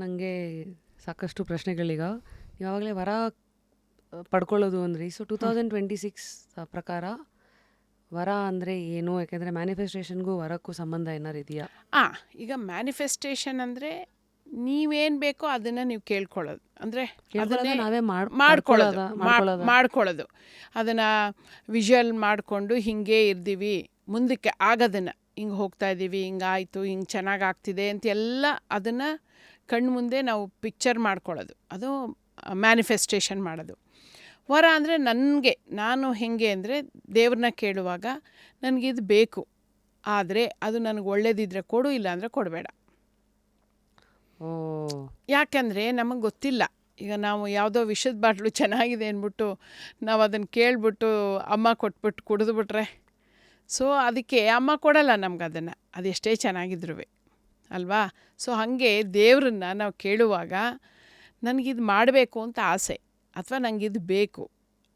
ನನಗೆ ಸಾಕಷ್ಟು ಪ್ರಶ್ನೆಗಳೀಗ. ಯಾವಾಗಲೇ ವರ ಪಡ್ಕೊಳ್ಳೋದು ಅಂದ್ರಿ. ಸೊ 2026 ಪ್ರಕಾರ ವರ ಅಂದರೆ ಏನು? ಯಾಕೆಂದರೆ ಮ್ಯಾನಿಫೆಸ್ಟೇಷನ್ಗೂ ವರಕ್ಕೂ ಸಂಬಂಧ ಏನಾರು ಇದೆಯಾ? ಈಗ ಮ್ಯಾನಿಫೆಸ್ಟೇಷನ್ ಅಂದರೆ ನೀವೇನು ಬೇಕೋ ಅದನ್ನು ನೀವು ಕೇಳ್ಕೊಳ್ಳೋದು, ಅಂದರೆ ನಾವೇ ಮಾಡ್ಕೊಳ್ಳೋದು. ಅದನ್ನು ವಿಜುವಲ್ ಮಾಡಿಕೊಂಡು ಹಿಂಗೆ ಇರ್ತೀವಿ, ಮುಂದಕ್ಕೆ ಆಗೋದನ್ನು ಹಿಂಗೆ ಹೋಗ್ತಾ ಇದ್ದೀವಿ, ಹಿಂಗಾಯಿತು, ಹಿಂಗೆ ಚೆನ್ನಾಗಿ ಆಗ್ತಿದೆ ಅಂತ ಎಲ್ಲ ಅದನ್ನು ಕಣ್ಣು ಮುಂದೆ ನಾವು ಪಿಕ್ಚರ್ ಮಾಡ್ಕೊಳ್ಳೋದು, ಅದು ಮ್ಯಾನಿಫೆಸ್ಟೇಷನ್ ಮಾಡೋದು. ವರ ಅಂದರೆ ನಾನು ಹೇಗೆ ಅಂದರೆ ದೇವ್ರನ್ನ ಕೇಳುವಾಗ ನನಗಿದು ಬೇಕು, ಆದರೆ ಅದು ನನಗೆ ಒಳ್ಳೇದಿದ್ರೆ ಕೊಡು, ಇಲ್ಲ ಅಂದರೆ ಕೊಡಬೇಡ. ಯಾಕೆಂದರೆ ನಮಗೆ ಗೊತ್ತಿಲ್ಲ. ಈಗ ನಾವು ಯಾವುದೋ ವಿಷದ ಬಾಟ್ಲು ಚೆನ್ನಾಗಿದೆ ಅಂದ್ಬಿಟ್ಟು ನಾವು ಅದನ್ನು ಕೇಳಿಬಿಟ್ಟು ಅಮ್ಮ ಕೊಟ್ಬಿಟ್ಟು ಕುಡಿದ್ಬಿಟ್ರೆ, ಸೊ ಅದಕ್ಕೆ ಅಮ್ಮ ಕೊಡಲ್ಲ ನಮ್ಗೆ ಅದನ್ನು, ಅದೆಷ್ಟೇ ಚೆನ್ನಾಗಿದ್ರು ಅಲ್ವಾ. ಸೊ ಹಾಗೆ ದೇವ್ರನ್ನ ನಾವು ಕೇಳುವಾಗ ನನಗಿದು ಮಾಡಬೇಕು ಅಂತ ಆಸೆ, ಅಥವಾ ನನಗಿದು ಬೇಕು,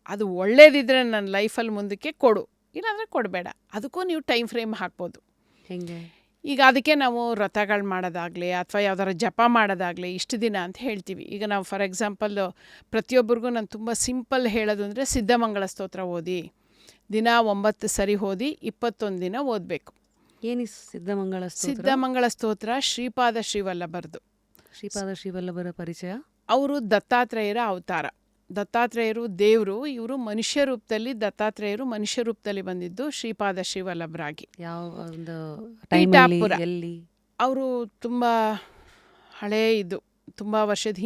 ಅದು ಒಳ್ಳೇದಿದ್ರೆ ನನ್ನ ಲೈಫಲ್ಲಿ ಮುಂದಕ್ಕೆ ಕೊಡು, ಇಲ್ಲಾಂದರೆ ಕೊಡಬೇಡ. ಅದಕ್ಕೂ ನೀವು ಟೈಮ್ ಫ್ರೇಮ್ ಹಾಕ್ಬೋದು. ಹೆಂಗೆ? ಈಗ ಅದಕ್ಕೆ ನಾವು ವ್ರತಗಳು ಮಾಡೋದಾಗಲಿ ಅಥವಾ ಯಾವ್ದಾರು ಜಪ ಮಾಡೋದಾಗಲಿ ಇಷ್ಟು ದಿನ ಅಂತ ಹೇಳ್ತೀವಿ. ಈಗ ನಾವು ಫಾರ್ ಎಕ್ಸಾಂಪಲ್ಲು ಪ್ರತಿಯೊಬ್ಬರಿಗೂ ನಾನು ತುಂಬ ಸಿಂಪಲ್ ಹೇಳೋದು ಅಂದರೆ ಸಿದ್ಧಮಂಗಳ ಸ್ತೋತ್ರ ಓದಿ, ದಿನ 9 ಸರಿ ಓದಿ 21 ದಿನ ಓದಬೇಕು. ಏನು ಸಿದ್ಧಮಂಗಳ ಸ್ತೋತ್ರ? ಸಿದ್ಧಮಂಗಳ ಸ್ತೋತ್ರ ಶ್ರೀಪಾದ ಶ್ರೀವಲ್ಲಭರದು. ಶ್ರೀಪಾದ ಶ್ರೀವಲ್ಲಭರ ಪರಿಚಯ? ಅವರು ದತ್ತಾತ್ರೇಯರ ಅವತಾರ. ದತ್ತಾತ್ರೇಯರು ದೇವರು, ಇವರು ಮನುಷ್ಯ ರೂಪದಲ್ಲಿ, ದತ್ತಾತ್ರೇಯರು ಮನುಷ್ಯ ರೂಪದಲ್ಲಿ ಬಂದಿದ್ದು ಶ್ರೀಪಾದ ಶ್ರೀವಲ್ಲಭರಾಗಿ. ಯಾವ ಒಂದು ಪೀಠಾಪುರ. ಎಲ್ಲಿ? ಅವರು ತುಂಬ ಹಳೇ ಇದು, ತುಂಬ ವರ್ಷದ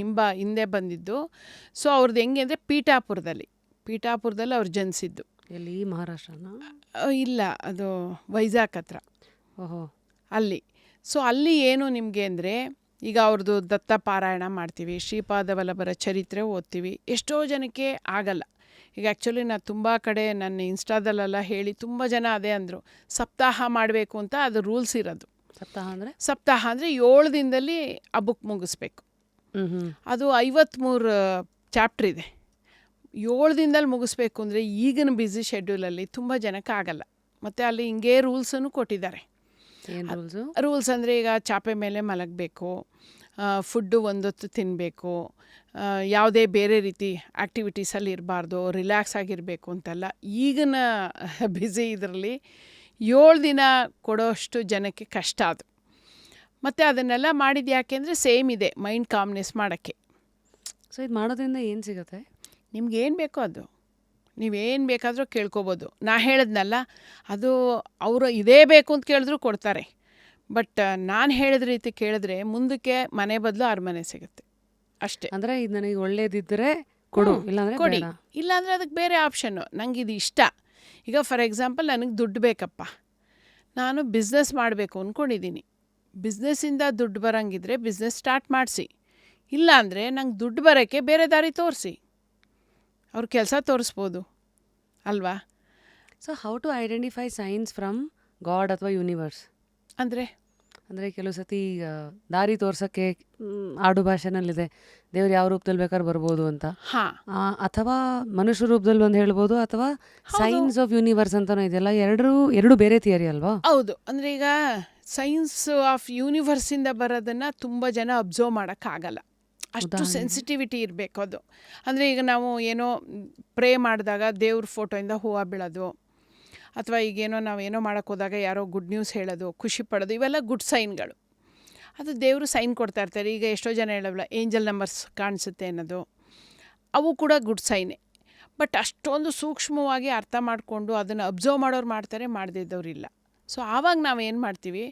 ಹಿಂದೆ ಬಂದಿದ್ದು. ಸೊ ಅವ್ರದ್ದು ಹೆಂಗೆ ಅಂದರೆ ಪೀಠಾಪುರದಲ್ಲಿ ಅವ್ರು ಜನಿಸಿದ್ದು. ಎಲ್ಲಿ? ಮಹಾರಾಷ್ಟ್ರನ? ಇಲ್ಲ, ಅದು ವೈಜಾಗ್ ಹತ್ರ. ಓಹೋ, ಅಲ್ಲಿ. ಸೊ ಅಲ್ಲಿ ಏನು ನಿಮಗೆ ಅಂದರೆ, ಈಗ ಅವ್ರದ್ದು ದತ್ತ ಪಾರಾಯಣ ಮಾಡ್ತೀವಿ, ಶ್ರೀಪಾದ ವಲ್ಲಭರ ಚರಿತ್ರೆ ಓದ್ತೀವಿ. ಎಷ್ಟೋ ಜನಕ್ಕೆ ಆಗಲ್ಲ. ಈಗ ಆ್ಯಕ್ಚುಲಿ ನಾನು ತುಂಬ ಕಡೆ ನನ್ನ ಇನ್ಸ್ಟಾದಲ್ಲೆಲ್ಲ ಹೇಳಿ ತುಂಬ ಜನ ಅದೇ ಅಂದರು, ಸಪ್ತಾಹ ಮಾಡಬೇಕು ಅಂತ ಅದು ರೂಲ್ಸ್ ಇರೋದು. ಸಪ್ತಾಹ ಅಂದರೆ 7 ದಿನದಲ್ಲಿ ಆ ಬುಕ್ ಮುಗಿಸ್ಬೇಕು. ಅದು 53 ಚಾಪ್ಟರ್ ಇದೆ. 7 ದಿನದಲ್ಲಿ ಮುಗಿಸ್ಬೇಕು ಅಂದರೆ ಈಗಿನ ಬ್ಯುಸಿ ಶೆಡ್ಯೂಲಲ್ಲಿ ತುಂಬ ಜನಕ್ಕೆ ಆಗಲ್ಲ. ಮತ್ತು ಅಲ್ಲಿ ಹಿಂಗೇ ರೂಲ್ಸನ್ನು ಕೊಟ್ಟಿದ್ದಾರೆ. ರೂಲ್ಸ್ ಅಂದರೆ ಈಗ ಚಾಪೆ ಮೇಲೆ ಮಲಗಬೇಕು, ಫುಡ್ಡು 1 ಹೊತ್ತು ತಿನ್ನಬೇಕು, ಯಾವುದೇ ಬೇರೆ ರೀತಿ ಆ್ಯಕ್ಟಿವಿಟೀಸಲ್ಲಿ ಇರಬಾರ್ದು, ರಿಲ್ಯಾಕ್ಸ್ ಆಗಿರಬೇಕು ಅಂತೆಲ್ಲ. ಈಗಿನ ಬ್ಯುಸಿ ಇದರಲ್ಲಿ 7 ದಿನ ಕೊಡೋಷ್ಟು ಜನಕ್ಕೆ ಕಷ್ಟ ಅದು. ಮತ್ತು ಅದನ್ನೆಲ್ಲ ಮಾಡಿದ್ದು ಯಾಕೆ ಅಂದರೆ ಸೇಮ್ ಇದೆ, ಮೈಂಡ್ ಕಾಮ್ನೆಸ್ ಮಾಡೋಕ್ಕೆ. ಸೊ ಇದು ಮಾಡೋದ್ರಿಂದ ಏನು ಸಿಗುತ್ತೆ? ನಿಮ್ಗೆ ಏನು ಬೇಕೋ ಅದು, ನೀವೇನು ಬೇಕಾದರೂ ಕೇಳ್ಕೊಬೋದು. ನಾ ಹೇಳಿದ್ನಲ್ಲ, ಅದು ಅವರು ಇದೇ ಬೇಕು ಅಂತ ಕೇಳಿದ್ರು ಕೊಡ್ತಾರೆ. ಬಟ್ ನಾನು ಹೇಳಿದ ರೀತಿ ಕೇಳಿದ್ರೆ ಮುಂದಕ್ಕೆ ಮನೆ ಬದಲು ಅರಮನೆ ಸಿಗುತ್ತೆ ಅಷ್ಟೇ. ಅಂದರೆ ಇದು ನನಗೆ ಒಳ್ಳೇದಿದ್ದರೆ ಕೊಡು, ಇಲ್ಲಾಂದರೆ ಕೊಡಿ, ಇಲ್ಲಾಂದರೆ ಅದಕ್ಕೆ ಬೇರೆ ಆಪ್ಷನ್ನು. ನನಗೆ ಇದು ಇಷ್ಟ. ಈಗ ಫಾರ್ ಎಕ್ಸಾಂಪಲ್ ನನಗೆ ದುಡ್ಡು ಬೇಕಪ್ಪ, ನಾನು ಬಿಸ್ನೆಸ್ ಮಾಡಬೇಕು ಅಂದ್ಕೊಂಡಿದ್ದೀನಿ. ಬಿಸ್ನೆಸ್ಸಿಂದ ದುಡ್ಡು ಬರೋಂಗಿದ್ರೆ ಬಿಸ್ನೆಸ್ ಸ್ಟಾರ್ಟ್ ಮಾಡಿಸಿ, ಇಲ್ಲಾಂದರೆ ನಂಗೆ ದುಡ್ಡು ಬರೋಕ್ಕೆ ಬೇರೆ ದಾರಿ ತೋರಿಸಿ. ಅವ್ರ ಕೆಲಸ ತೋರಿಸ್ಬೋದು ಅಲ್ವಾ. So how to identify signs from God ಅಥವಾ ಯೂನಿವರ್ಸ್? ಅಂದರೆ ಕೆಲವು ಸತಿ ದಾರಿ ತೋರ್ಸೋಕ್ಕೆ ಆಡು ಭಾಷೆನಲ್ಲಿದೆ, ದೇವ್ರು ಯಾವ ರೂಪದಲ್ಲಿ ಬೇಕಾದ್ರೆ ಬರ್ಬೋದು ಅಂತ. ಅಥವಾ ಮನುಷ್ಯ ರೂಪದಲ್ಲಿ ಒಂದು ಹೇಳ್ಬೋದು, ಅಥವಾ ಸೈನ್ಸ್ ಆಫ್ ಯೂನಿವರ್ಸ್ ಅಂತಲೂ ಇದೆಯಲ್ಲ. ಎರಡು ಬೇರೆ ಥಿಯರಿ ಅಲ್ವಾ? ಹೌದು. ಅಂದರೆ ಈಗ ಸೈನ್ಸ್ ಆಫ್ ಯೂನಿವರ್ಸಿಂದ ಬರೋದನ್ನು ತುಂಬ ಜನ ಅಬ್ಸರ್ವ್ ಮಾಡೋಕ್ಕಾಗಲ್ಲ, ಅಷ್ಟು ಸೆನ್ಸಿಟಿವಿಟಿ ಇರಬೇಕು ಅದು. ಅಂದರೆ ಈಗ ನಾವು ಏನೋ ಪ್ರೇ ಮಾಡಿದಾಗ ದೇವ್ರ ಫೋಟೋಯಿಂದ ಹೂವು ಬೀಳೋದು, ಅಥವಾ ಈಗೇನೋ ನಾವೇನೋ ಮಾಡೋಕ್ಕೆ ಹೋದಾಗ ಯಾರೋ ಗುಡ್ ನ್ಯೂಸ್ ಹೇಳೋದು, ಖುಷಿ ಪಡೋದು, ಇವೆಲ್ಲ ಗುಡ್ ಸೈನ್ಗಳು. ಅದು ದೇವರು ಸೈನ್ ಕೊಡ್ತಾ ಇರ್ತಾರೆ. ಈಗ ಎಷ್ಟೋ ಜನ ಹೇಳೋಲ್ಲ, ಏಂಜಲ್ ನಂಬರ್ಸ್ ಕಾಣಿಸುತ್ತೆ ಅನ್ನೋದು, ಅವು ಕೂಡ ಗುಡ್ ಸೈನೇ. ಬಟ್ ಅಷ್ಟೊಂದು ಸೂಕ್ಷ್ಮವಾಗಿ ಅರ್ಥ ಮಾಡಿಕೊಂಡು ಅದನ್ನು ಅಬ್ಸರ್ವ್ ಮಾಡೋರು ಮಾಡ್ತಾರೆ, ಮಾಡದಿದ್ದವ್ರಿಲ್ಲ. ಸೊ ಆವಾಗ ನಾವು ಏನು ಮಾಡ್ತೀವಿ,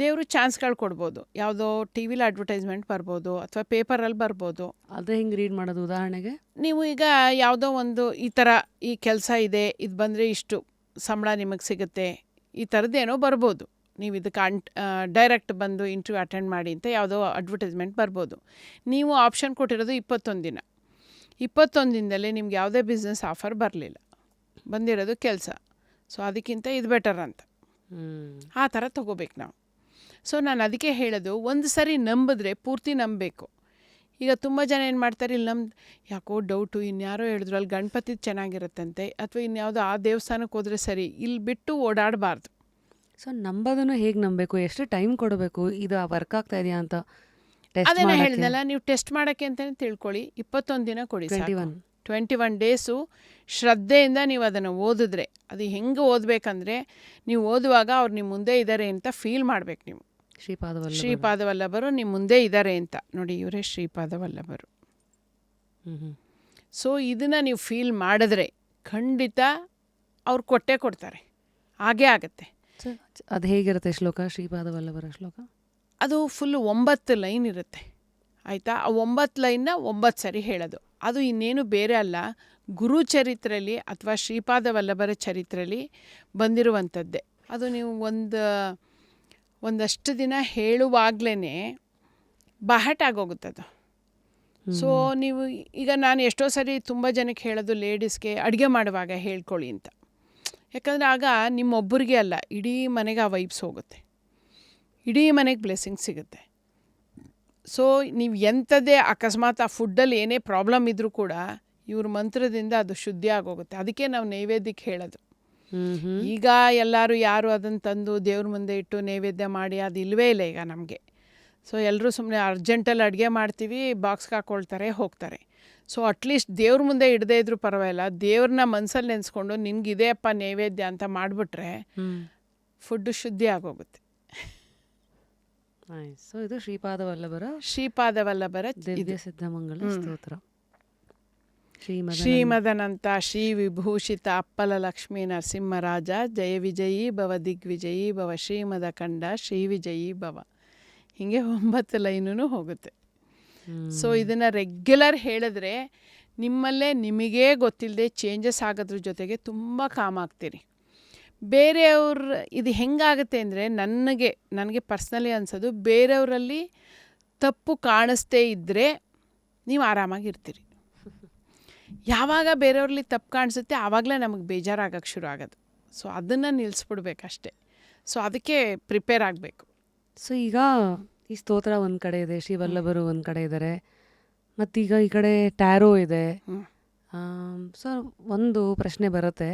ದೇವರು ಚಾನ್ಸ್ಗಳು ಕೊಡ್ಬೋದು. ಯಾವುದೋ ಟಿ ವಿಲಿ ಅಡ್ವರ್ಟೈಸ್ಮೆಂಟ್ ಬರ್ಬೋದು, ಅಥವಾ ಪೇಪರಲ್ಲಿ ಬರ್ಬೋದು. ಅದು ಹೆಂಗೆ ರೀಡ್ ಮಾಡೋದು? ಉದಾಹರಣೆಗೆ ನೀವು ಈಗ ಯಾವುದೋ ಒಂದು ಈ ಥರ ಈ ಕೆಲಸ ಇದೆ, ಇದು ಬಂದರೆ ಇಷ್ಟು ಸಂಬಳ ನಿಮಗೆ ಸಿಗುತ್ತೆ, ಈ ಥರದ್ದೇನೋ ಬರ್ಬೋದು. ನೀವು ಇದಕ್ಕೆ ಡೈರೆಕ್ಟ್ ಬಂದು ಇಂಟರ್ವ್ಯೂ ಅಟೆಂಡ್ ಮಾಡಿ ಅಂತ ಯಾವುದೋ ಅಡ್ವರ್ಟೈಸ್ಮೆಂಟ್ ಬರ್ಬೋದು. ನೀವು ಆಪ್ಷನ್ ಕೊಟ್ಟಿರೋದು 21 ದಿನ. 21 ದಿನದಲ್ಲಿ ನಿಮ್ಗೆ ಯಾವುದೇ ಬಿಸ್ನೆಸ್ ಆಫರ್ ಬರಲಿಲ್ಲ, ಬಂದಿರೋದು ಕೆಲಸ. ಸೊ ಅದಕ್ಕಿಂತ ಇದು ಬೆಟರ್ ಅಂತ ಆ ಥರ ತೊಗೋಬೇಕು ನಾವು. ಸೊ ನಾನು ಅದಕ್ಕೆ ಹೇಳೋದು, ಒಂದು ಸರಿ ನಂಬಿದ್ರೆ ಪೂರ್ತಿ ನಂಬಬೇಕು. ಈಗ ತುಂಬ ಜನ ಏನು ಮಾಡ್ತಾರೆ, ಇಲ್ಲಿ ಯಾಕೋ ಡೌಟು, ಇನ್ಯಾರೋ ಹೇಳಿದ್ರು ಅಲ್ಲಿ ಗಣಪತಿ ಚೆನ್ನಾಗಿರುತ್ತಂತೆ, ಅಥವಾ ಇನ್ಯಾವುದೋ ಆ ದೇವಸ್ಥಾನಕ್ಕೆ ಹೋದರೆ ಸರಿ, ಇಲ್ಲಿ ಬಿಟ್ಟು ಓಡಾಡಬಾರ್ದು. ಸೊ ನಂಬೋದನ್ನು ಹೇಗೆ ನಂಬಬೇಕು? ಎಷ್ಟು ಟೈಮ್ ಕೊಡಬೇಕು ಇದು ವರ್ಕ್ ಆಗ್ತಾ ಇದೆಯಾ ಅಂತ? ಟೆಸ್ಟ್ ಅದನ್ನ ಮಾಡಕ್ಕೆ ಹೇಳಿದ್ನಲ್ಲ, ನೀವು ಟೆಸ್ಟ್ ಮಾಡೋಕ್ಕೆ ಅಂತಲೇ ತಿಳ್ಕೊಳ್ಳಿ, 21 ದಿನ ಕೊಡಿ ಸಾಕು. 21 21 ಡೇಸು ಶ್ರದ್ಧೆಯಿಂದ ನೀವು ಅದನ್ನು ಓದಿದ್ರೆ, ಅದು ಹೆಂಗೆ ಓದಬೇಕಂದ್ರೆ, ನೀವು ಓದುವಾಗ ಅವ್ರು ನಿಮ್ಮ ಮುಂದೆ ಇದ್ದಾರೆ ಅಂತ ಫೀಲ್ ಮಾಡಬೇಕು ನೀವು. ಶ್ರೀಪಾದವಲ್ಲಭರು. ಶ್ರೀಪಾದವಲ್ಲಭರು ನಿಮ್ಮ ಮುಂದೆ ಇದ್ದಾರೆ ಅಂತ. ನೋಡಿ, ಇವರೇ ಶ್ರೀಪಾದವಲ್ಲಭರು. ಸೊ ಇದನ್ನು ನೀವು ಫೀಲ್ ಮಾಡಿದ್ರೆ ಖಂಡಿತ ಅವ್ರು ಕೊಡ್ತಾರೆ, ಹಾಗೇ ಆಗುತ್ತೆ. ಅದು ಹೇಗಿರುತ್ತೆ ಶ್ಲೋಕ, ಶ್ರೀಪಾದವಲ್ಲಭರ ಶ್ಲೋಕ? ಅದು ಫುಲ್ಲು 9 ಲೈನ್ ಇರುತ್ತೆ, ಆಯಿತಾ? ಆ 9 ಲೈನ್ನ 9 ಸರಿ ಹೇಳೋದು. ಅದು ಇನ್ನೇನು ಬೇರೆ ಅಲ್ಲ, ಗುರು ಚರಿತ್ರೆಯಲ್ಲಿ ಅಥವಾ ಶ್ರೀಪಾದವಲ್ಲಭರ ಚರಿತ್ರೆಯಲ್ಲಿ ಬಂದಿರುವಂಥದ್ದೇ. ಅದು ನೀವು ಒಂದಷ್ಟು ದಿನ ಹೇಳುವಾಗಲೇ ಬಹಟಾಗೋಗುತ್ತದು. ಸೊ ನೀವು ಈಗ ನಾನು ಎಷ್ಟೋ ಸರಿ ತುಂಬ ಜನಕ್ಕೆ ಹೇಳೋದು, ಲೇಡೀಸ್ಗೆ ಅಡುಗೆ ಮಾಡುವಾಗ ಹೇಳ್ಕೊಳ್ಳಿ ಅಂತ. ಯಾಕಂದರೆ ಆಗ ನಿಮ್ಮೊಬ್ಬರಿಗೆ ಅಲ್ಲ, ಇಡೀ ಮನೆಗೆ ಆ ವೈಬ್ಸ್ ಹೋಗುತ್ತೆ, ಇಡೀ ಮನೆಗೆ ಬ್ಲೆಸ್ಸಿಂಗ್ ಸಿಗುತ್ತೆ. ಸೊ ನೀವು ಎಂಥದ್ದೇ ಅಕಸ್ಮಾತ್ ಆ ಫುಡ್ಡಲ್ಲಿ ಏನೇ ಪ್ರಾಬ್ಲಮ್ ಇದ್ದರೂ ಕೂಡ ಇವ್ರ ಮಂತ್ರದಿಂದ ಅದು ಶುದ್ಧಿ ಆಗೋಗುತ್ತೆ. ಅದಕ್ಕೆ ನಾವು ನೈವೇದ್ಯಕ್ಕೆ ಹೇಳೋದು. ಈಗ ಎಲ್ಲರೂ ಯಾರು ಅದನ್ನು ತಂದು ದೇವ್ರ ಮುಂದೆ ಇಟ್ಟು ನೈವೇದ್ಯ ಮಾಡಿ ಅದು ಇಲ್ಲವೇ ಇಲ್ಲ ಈಗ ನಮಗೆ. ಸೊ ಎಲ್ಲರೂ ಸುಮ್ಮನೆ ಅರ್ಜೆಂಟಲ್ಲಿ ಅಡುಗೆ ಮಾಡ್ತೀವಿ, ಬಾಕ್ಸ್ಗೆ ಹಾಕ್ಕೊಳ್ತಾರೆ, ಹೋಗ್ತಾರೆ. ಸೊ ಅಟ್ಲೀಸ್ಟ್ ದೇವ್ರ ಮುಂದೆ ಇಡದೇ ಇದ್ರೂ ಪರವಾಗಿಲ್ಲ, ದೇವ್ರನ್ನ ಮನಸ್ಸಲ್ಲಿ ನೆನೆಸ್ಕೊಂಡು ನಿನ್ಗಿದೆ ಅಪ್ಪ ನೈವೇದ್ಯ ಅಂತ ಮಾಡಿಬಿಟ್ರೆ ಫುಡ್ಡು ಶುದ್ಧಿ ಆಗೋಗುತ್ತೆ. ಸೊ ಇದು ಶ್ರೀಪಾದವಲ್ಲಭರ ದಿವ್ಯ ಸಿದ್ಧಮಂಗಲ ಸ್ತೋತ್ರ. ಶ್ರೀಮದನಂತ ಶ್ರೀ ವಿಭೂಷಿತ ಅಪ್ಪಲ ಲಕ್ಷ್ಮೀ ನರಸಿಂಹರಾಜ ಜಯ ವಿಜಯೀ ಭವ ದಿಗ್ವಿಜಯೀ ಭವ ಶ್ರೀಮದ ಕಂಡ ಶ್ರೀ ವಿಜಯೀ ಭವ. ಹೀಗೆ 9 ಲೈನೂ ಹೋಗುತ್ತೆ. ಸೊ ಇದನ್ನು ರೆಗ್ಯುಲರ್ ಹೇಳಿದ್ರೆ ನಿಮ್ಮಲ್ಲೇ ನಿಮಗೇ ಗೊತ್ತಿಲ್ಲದೆ ಚೇಂಜಸ್ ಆಗೋದ್ರ ಜೊತೆಗೆ ತುಂಬ ಕಾಮ್ ಆಗ್ತೀರಿ. ಬೇರೆಯವ್ರ ಇದು ಹೆಂಗಾಗುತ್ತೆ ಅಂದರೆ, ನನಗೆ ಪರ್ಸ್ನಲಿ ಅನಿಸೋದು, ಬೇರೆಯವರಲ್ಲಿ ತಪ್ಪು ಕಾಣಿಸ್ತೇ ಇದ್ದರೆ ನೀವು ಆರಾಮಾಗಿರ್ತೀರಿ. ಯಾವಾಗ ಬೇರೆಯವ್ರಲ್ಲಿ ತಪ್ಪು ಕಾಣಿಸುತ್ತೆ ಆವಾಗಲೇ ನಮಗೆ ಬೇಜಾರಾಗಕ್ಕೆ ಶುರು ಆಗೋದು. ಸೊ ಅದನ್ನು ನಿಲ್ಲಿಸ್ಬಿಡ್ಬೇಕಷ್ಟೆ. ಸೊ ಅದಕ್ಕೆ ಪ್ರಿಪೇರ್ ಆಗಬೇಕು. ಸೊ ಈಗ ಈ ಸ್ತೋತ್ರ ಒಂದು ಕಡೆ ಇದೆ, ಶ್ರೀವಲ್ಲಭರು ಒಂದು ಕಡೆ ಇದ್ದಾರೆ, ಮತ್ತೀಗ ಈ ಕಡೆ ಟ್ಯಾರೋ ಇದೆ. ಸೊ ಒಂದು ಪ್ರಶ್ನೆ ಬರುತ್ತೆ,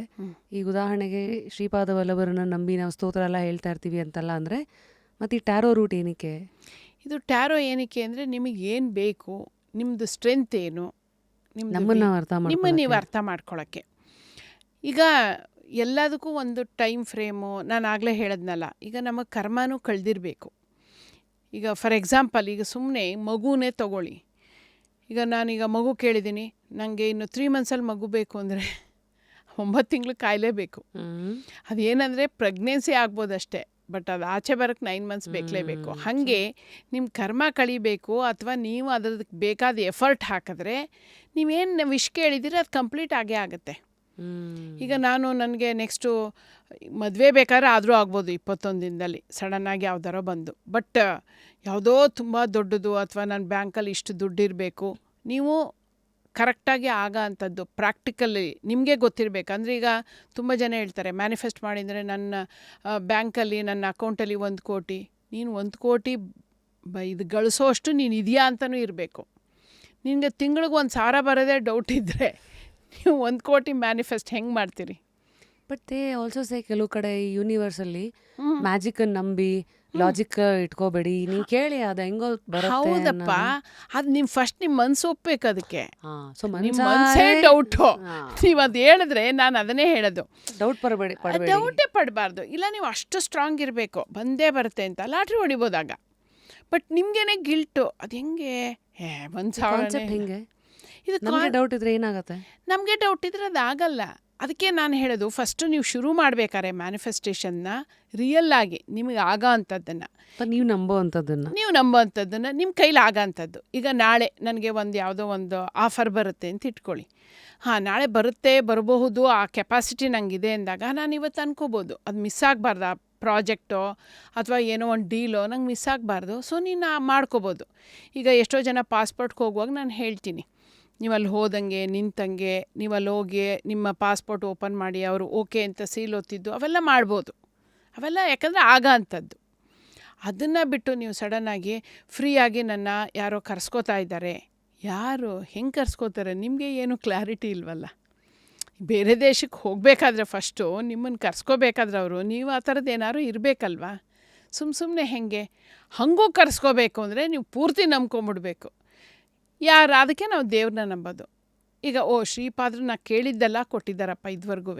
ಈಗ ಉದಾಹರಣೆಗೆ ಶ್ರೀಪಾದವಲ್ಲಭರನ್ನ ನಂಬಿ ನಾವು ಸ್ತೋತ್ರ ಎಲ್ಲ ಹೇಳ್ತಾ ಇರ್ತೀವಿ ಅಂತಲ್ಲ, ಅಂದರೆ ಮತ್ತು ಈ ಟ್ಯಾರೋ ರೂಟ್ ಏನಕ್ಕೆ? ಇದು ಟ್ಯಾರೋ ಏನಕ್ಕೆ ಅಂದರೆ, ನಿಮಗೆ ಏನು ಬೇಕು, ನಿಮ್ಮದು ಸ್ಟ್ರೆಂತ್ ಏನು, ನಿಮ್ಮನ್ನು ನೀವು ಅರ್ಥ ಮಾಡ್ಕೊಳ್ಳೋಕ್ಕೆ. ಈಗ ಎಲ್ಲದಕ್ಕೂ ಒಂದು ಟೈಮ್ ಫ್ರೇಮು, ನಾನು ಆಗಲೇ ಹೇಳಿದ್ನಲ್ಲ, ಈಗ ನಮಗೆ ಕರ್ಮನೂ ಕಳೆದಿರಬೇಕು. ಈಗ ಫಾರ್ ಎಕ್ಸಾಂಪಲ್, ಈಗ ಸುಮ್ಮನೆ ಮಗುನೇ ತಗೊಳ್ಳಿ. ಈಗ ನಾನೀಗ ಮಗು ಕೇಳಿದ್ದೀನಿ, ನನಗೆ ಇನ್ನು 3 ಮಂತ್ಸಲ್ಲಿ ಮಗು ಬೇಕು ಅಂದರೆ 9 ತಿಂಗಳು ಕಾಯಲೇಬೇಕು. ಅದೇನಂದರೆ ಪ್ರೆಗ್ನೆನ್ಸಿ ಆಗ್ಬೋದಷ್ಟೇ, ಬಟ್ ಅದು ಆಚೆ ಬರೋಕ್ಕೆ 9 ಮಂತ್ಸ್ ಬೇಕಲೇಬೇಕು. ಹಾಗೆ ನಿಮ್ಮ ಕರ್ಮ ಕಳಿಬೇಕು, ಅಥವಾ ನೀವು ಅದಕ್ಕೆ ಬೇಕಾದ ಎಫರ್ಟ್ ಹಾಕಿದ್ರೆ ನೀವೇನು ವಿಶ್ ಕೇಳಿದ್ದೀರಿ ಅದು ಕಂಪ್ಲೀಟ್ ಆಗೇ ಆಗುತ್ತೆ. ಈಗ ನನಗೆ ನೆಕ್ಸ್ಟು ಮದುವೆ ಬೇಕಾದ್ರೆ ಆದರೂ ಆಗ್ಬೋದು 21 ದಿನದಲ್ಲಿ, ಸಡನ್ನಾಗಿ ಯಾವ್ದಾರೋ ಬಂದು. ಬಟ್ ಯಾವುದೋ ತುಂಬ ದೊಡ್ಡದು, ಅಥವಾ ನನ್ನ ಬ್ಯಾಂಕಲ್ಲಿ ಇಷ್ಟು ದುಡ್ಡಿರಬೇಕು, ನೀವು ಕರೆಕ್ಟಾಗಿ ಆಗ ಅಂಥದ್ದು ಪ್ರಾಕ್ಟಿಕಲಿ ನಿಮಗೆ ಗೊತ್ತಿರಬೇಕು. ಅಂದರೆ ಈಗ ತುಂಬ ಜನ ಹೇಳ್ತಾರೆ, ಮ್ಯಾನಿಫೆಸ್ಟ್ ಮಾಡಿದರೆ ನನ್ನ ಬ್ಯಾಂಕಲ್ಲಿ, ನನ್ನ ಅಕೌಂಟಲ್ಲಿ 1 ಕೋಟಿ, ನೀನು 1 ಕೋಟಿ ಇದು ಗಳಿಸೋ ಅಷ್ಟು ನೀನು ಇದೆಯಾ ಅಂತಲೂ ಇರಬೇಕು. ನಿನಗೆ ತಿಂಗಳಿಗೆ 1,000 ಬರೋದೇ ಡೌಟ್ ಇದ್ದರೆ ನೀವು 1 ಕೋಟಿ ಮ್ಯಾನಿಫೆಸ್ಟ್ ಹೆಂಗೆ ಮಾಡ್ತೀರಿ? ಬಟ್ ದೇ ಆಲ್ಸೋ ಸೇ, ಕೆಲವು ಕಡೆ ಮ್ಯಾಜಿಕ್ ಮ್ಯಾಜಿಕನ್ನು ನಂಬಿ ಲಾಜಿಕ್ ಇಟ್ಕೋಬೇಡಿ, ನೀವು ಕೇಳಿ ಅದು ಹೆಂಗೋ ಬರುತ್ತೆ. ಹೌದಪ್ಪ, ಅದು ನೀವು ಫಸ್ಟ್ ನಿಮ್ಮ ಮನಸ್ಸು ಒಪ್ಪಬೇಕು ಅದಕ್ಕೆ. ಸೊ ಮನಸ್ಸೇ ಡೌಟು. ನೀವು ಅದು ಹೇಳಿದ್ರೆ ನಾನು ಅದನ್ನೇ ಹೇಳೋದು, ಡೌಟೇ ಪಡಬಾರ್ದು. ಇಲ್ಲ, ನೀವು ಅಷ್ಟು ಸ್ಟ್ರಾಂಗ್ ಇರಬೇಕು, ಬಂದೇ ಬರುತ್ತೆ ಅಂತ ಲಾಟ್ರಿ ಹೊಡಿಬೋದಾಗ. ಬಟ್ ನಿಮ್ಗೇನೆ ಗಿಲ್ಟು, ಅದು ಹೆಂಗೆ 1,000 ಹೆಂಗೆ? ಇದು ಡೌಟ್ ಇದ್ರೆ ಏನಾಗುತ್ತೆ? ನಮಗೆ ಡೌಟ್ ಇದ್ರೆ ಅದು ಆಗಲ್ಲ. ಅದಕ್ಕೆ ನಾನು ಹೇಳೋದು, ಫಸ್ಟು ನೀವು ಶುರು ಮಾಡಬೇಕಾದ್ರೆ ಮ್ಯಾನಿಫೆಸ್ಟೇಷನ್ನ ರಿಯಲ್ ಆಗಿ ನಿಮಗೆ ಆಗೋ ಅಂಥದ್ದನ್ನು, ನೀವು ನಂಬೋ ಅಂಥದ್ದನ್ನು ನಿಮ್ಮ ಕೈಲಿ ಆಗೋ ಅಂಥದ್ದು. ಈಗ ನಾಳೆ ನನಗೆ ಯಾವುದೋ ಒಂದು ಆಫರ್ ಬರುತ್ತೆ ಅಂತ ಇಟ್ಕೊಳ್ಳಿ. ನಾಳೆ ಬರಬಹುದು, ಆ ಕೆಪಾಸಿಟಿ ನನಗಿದೆ ಅಂದಾಗ ನಾನು ಇವತ್ತು ಅನ್ಕೋಬೋದು, ಅದು ಮಿಸ್ ಆಗಬಾರ್ದು, ಆ ಪ್ರಾಜೆಕ್ಟೋ ಅಥವಾ ಏನೋ ಒಂದು ಡೀಲೋ ನಂಗೆ ಮಿಸ್ ಆಗಬಾರ್ದು. ಸೊ ನೀನು ಮಾಡ್ಕೋಬೋದು. ಈಗ ಎಷ್ಟೋ ಜನ ಪಾಸ್ಪೋರ್ಟ್ಗೆ ಹೋಗುವಾಗ ನಾನು ಹೇಳ್ತೀನಿ, ನೀವು ಅಲ್ಲಿ ಹೋದಂಗೆ ನಿಂತಂಗೆ ನೀವು ಅಲ್ಲಿ ಹೋಗಿ ನಿಮ್ಮ ಪಾಸ್ಪೋರ್ಟ್ ಓಪನ್ ಮಾಡಿ ಅವರು ಓಕೆ ಅಂತ ಸೀಲ್ ಒತ್ತಿದ್ದು ಅವೆಲ್ಲ ಮಾಡ್ಬೋದು. ಅವೆಲ್ಲ ಯಾಕಂದರೆ ಆಗ ಅಂಥದ್ದು. ಅದನ್ನು ಬಿಟ್ಟು ನೀವು ಸಡನ್ನಾಗಿ ಫ್ರೀಯಾಗಿ ನನ್ನ ಯಾರೋ ಕರ್ಸ್ಕೋತಾ ಇದ್ದಾರೆ, ಯಾರು ಹೆಂಗೆ ಕರ್ಸ್ಕೋತಾರೆ ನಿಮಗೆ ಏನು ಕ್ಲಾರಿಟಿ ಇಲ್ವಲ್ಲ. ಬೇರೆ ದೇಶಕ್ಕೆ ಹೋಗಬೇಕಾದ್ರೆ ಫಸ್ಟು ನಿಮ್ಮನ್ನು ಕರ್ಸ್ಕೋಬೇಕಾದ್ರೆ ಅವರು ನೀವು ಆ ಥರದ್ದು ಏನಾದ್ರು ಇರಬೇಕಲ್ವ. ಸುಮ್ಮನೆ ಹೆಂಗೆ? ಹಾಗೂ ಕರೆಸ್ಕೋಬೇಕು ಅಂದರೆ ನೀವು ಪೂರ್ತಿ ನಂಬ್ಕೊಂಬಿಡ್ಬೇಕು. ಯಾರು ಅದಕ್ಕೆ ನಾವು ದೇವ್ರನ್ನ ನಂಬೋದು. ಈಗ ಶ್ರೀಪಾದರು ನಾ ಕೇಳಿದ್ದೆಲ್ಲ ಕೊಟ್ಟಿದ್ದಾರಪ್ಪ ಇದುವರೆಗೂ,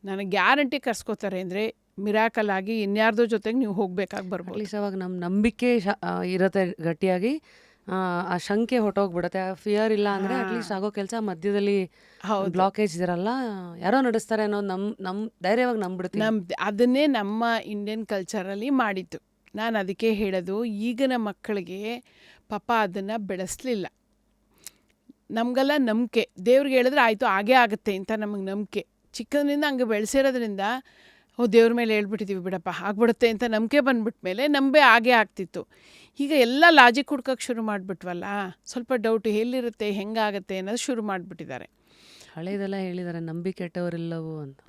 ನನಗೆ ಗ್ಯಾರಂಟಿ ಕರ್ಸ್ಕೋತಾರೆ ಅಂದರೆ ಮಿರಾಕಲ್ ಆಗಿ ಇನ್ಯಾರ್ದೋ ಜೊತೆಗೆ ನೀವು ಹೋಗ್ಬೇಕಾಗಿ ಬರ್ಬೋದು. ಅಟ್ಲೀಸ್ಟ್ ಅವಾಗ ನಮ್ಮ ನಂಬಿಕೆ ಇರುತ್ತೆ ಗಟ್ಟಿಯಾಗಿ, ಆ ಶಂಕೆ ಹೊಟ್ಟೋಗ್ಬಿಡುತ್ತೆ. ಫಿಯರ್ ಇಲ್ಲ ಅಂದರೆ ಅಟ್ಲೀಸ್ಟ್ ಆಗೋ ಕೆಲಸ ಮಧ್ಯದಲ್ಲಿ ಬ್ಲಾಕೇಜ್ ಇರಲ್ಲ, ಯಾರೋ ನಡೆಸ್ತಾರೆ ಅನ್ನೋ ನಮ್ಮ ಧೈರ್ಯವಾಗಿ ನಂಬಿಡ್ತೀವಿ. ಅದನ್ನೇ ನಮ್ಮ ಇಂಡಿಯನ್ ಕಲ್ಚರಲ್ಲಿ ಮಾಡಿತ್ತು. ನಾನು ಅದಕ್ಕೆ ಹೇಳೋದು, ಈಗಿನ ಮಕ್ಕಳಿಗೆ ಪಾಪ ಅದನ್ನು ಬೆಳೆಸಲಿಲ್ಲ. ನಮಗೆಲ್ಲ ನಂಬಿಕೆ, ದೇವ್ರಿಗೆ ಹೇಳಿದ್ರೆ ಆಯಿತು ಹಾಗೇ ಆಗುತ್ತೆ ಅಂತ ನಮಗೆ ನಂಬಿಕೆ. ಚಿಕ್ಕದ್ರಿಂದ ಹಂಗೆ ಬೆಳೆಸಿರೋದ್ರಿಂದ ದೇವ್ರ ಮೇಲೆ ಹೇಳ್ಬಿಟ್ಟಿದ್ದೀವಿ ಬಿಡಪ್ಪ ಆಗ್ಬಿಡುತ್ತೆ ಅಂತ ನಂಬಿಕೆ ಬಂದ್ಬಿಟ್ಮೇಲೆ ನಂಬೆ ಹಾಗೇ ಆಗ್ತಿತ್ತು. ಈಗ ಎಲ್ಲ ಲಾಜಿಕ್ ಹುಡ್ಕೋಕ್ಕೆ ಶುರು ಮಾಡಿಬಿಟ್ವಲ್ಲ, ಸ್ವಲ್ಪ ಡೌಟ್ ಎಲ್ಲಿರುತ್ತೆ ಹೆಂಗಾಗುತ್ತೆ ಅನ್ನೋದು ಶುರು ಮಾಡಿಬಿಟ್ಟಿದ್ದಾರೆ. ಹಳೇದೆಲ್ಲ ಹೇಳಿದ್ದಾರೆ, ನಂಬಿ ಕೆಟ್ಟವರೆಲ್ಲವೂ ಅಂತ.